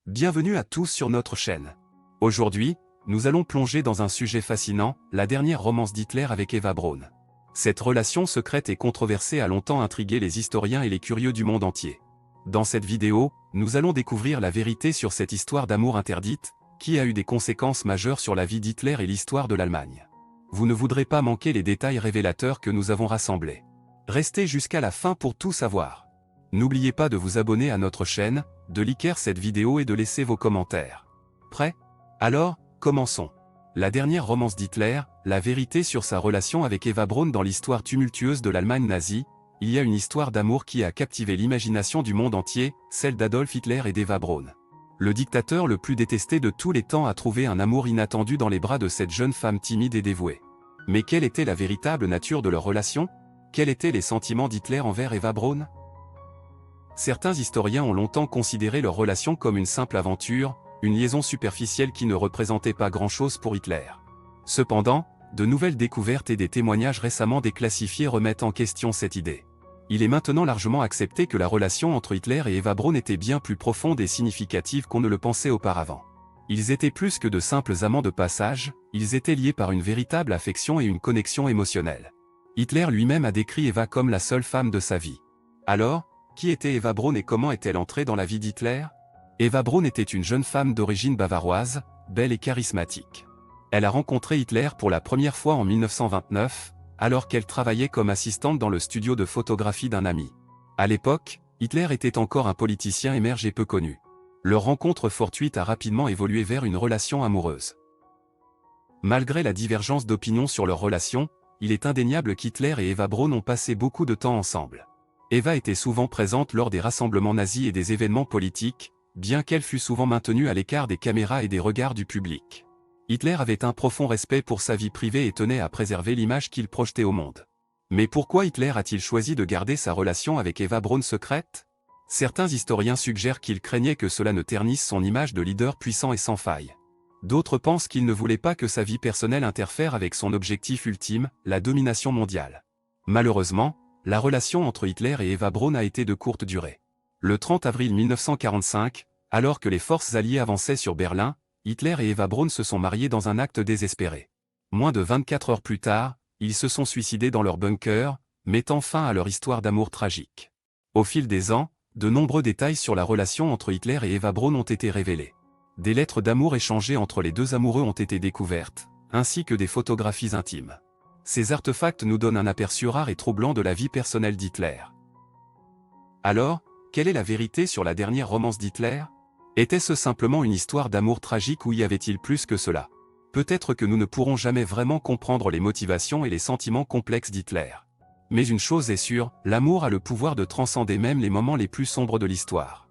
Bienvenue à tous sur notre chaîne. Aujourd'hui, nous allons plonger dans un sujet fascinant, la dernière romance d'Hitler avec Eva Braun. Cette relation secrète et controversée a longtemps intrigué les historiens et les curieux du monde entier. Dans cette vidéo, nous allons découvrir la vérité sur cette histoire d'amour interdite, qui a eu des conséquences majeures sur la vie d'Hitler et l'histoire de l'Allemagne. Vous ne voudrez pas manquer les détails révélateurs que nous avons rassemblés. Restez jusqu'à la fin pour tout savoir. N'oubliez pas de vous abonner à notre chaîne, de liker cette vidéo et de laisser vos commentaires. Prêt? Alors, commençons. La dernière romance d'Hitler, la vérité sur sa relation avec Eva Braun. Dans l'histoire tumultueuse de l'Allemagne nazie, il y a une histoire d'amour qui a captivé l'imagination du monde entier, celle d'Adolf Hitler et d'Eva Braun. Le dictateur le plus détesté de tous les temps a trouvé un amour inattendu dans les bras de cette jeune femme timide et dévouée. Mais quelle était la véritable nature de leur relation? Quels étaient les sentiments d'Hitler envers Eva Braun? Certains historiens ont longtemps considéré leur relation comme une simple aventure, une liaison superficielle qui ne représentait pas grand-chose pour Hitler. Cependant, de nouvelles découvertes et des témoignages récemment déclassifiés remettent en question cette idée. Il est maintenant largement accepté que la relation entre Hitler et Eva Braun était bien plus profonde et significative qu'on ne le pensait auparavant. Ils étaient plus que de simples amants de passage, ils étaient liés par une véritable affection et une connexion émotionnelle. Hitler lui-même a décrit Eva comme la seule femme de sa vie. Alors, qui était Eva Braun et comment est-elle entrée dans la vie d'Hitler? Eva Braun était une jeune femme d'origine bavaroise, belle et charismatique. Elle a rencontré Hitler pour la première fois en 1929, alors qu'elle travaillait comme assistante dans le studio de photographie d'un ami. À l'époque, Hitler était encore un politicien émergé et peu connu. Leur rencontre fortuite a rapidement évolué vers une relation amoureuse. Malgré la divergence d'opinion sur leur relation, il est indéniable qu'Hitler et Eva Braun ont passé beaucoup de temps ensemble. Eva était souvent présente lors des rassemblements nazis et des événements politiques, bien qu'elle fût souvent maintenue à l'écart des caméras et des regards du public. Hitler avait un profond respect pour sa vie privée et tenait à préserver l'image qu'il projetait au monde. Mais pourquoi Hitler a-t-il choisi de garder sa relation avec Eva Braun secrète? Certains historiens suggèrent qu'il craignait que cela ne ternisse son image de leader puissant et sans faille. D'autres pensent qu'il ne voulait pas que sa vie personnelle interfère avec son objectif ultime, la domination mondiale. Malheureusement, la relation entre Hitler et Eva Braun a été de courte durée. Le 30 avril 1945, alors que les forces alliées avançaient sur Berlin, Hitler et Eva Braun se sont mariés dans un acte désespéré. Moins de 24 heures plus tard, ils se sont suicidés dans leur bunker, mettant fin à leur histoire d'amour tragique. Au fil des ans, de nombreux détails sur la relation entre Hitler et Eva Braun ont été révélés. Des lettres d'amour échangées entre les deux amoureux ont été découvertes, ainsi que des photographies intimes. Ces artefacts nous donnent un aperçu rare et troublant de la vie personnelle d'Hitler. Alors, quelle est la vérité sur la dernière romance d'Hitler? Était-ce simplement une histoire d'amour tragique ou y avait-il plus que cela? Peut-être que nous ne pourrons jamais vraiment comprendre les motivations et les sentiments complexes d'Hitler. Mais une chose est sûre, l'amour a le pouvoir de transcender même les moments les plus sombres de l'histoire.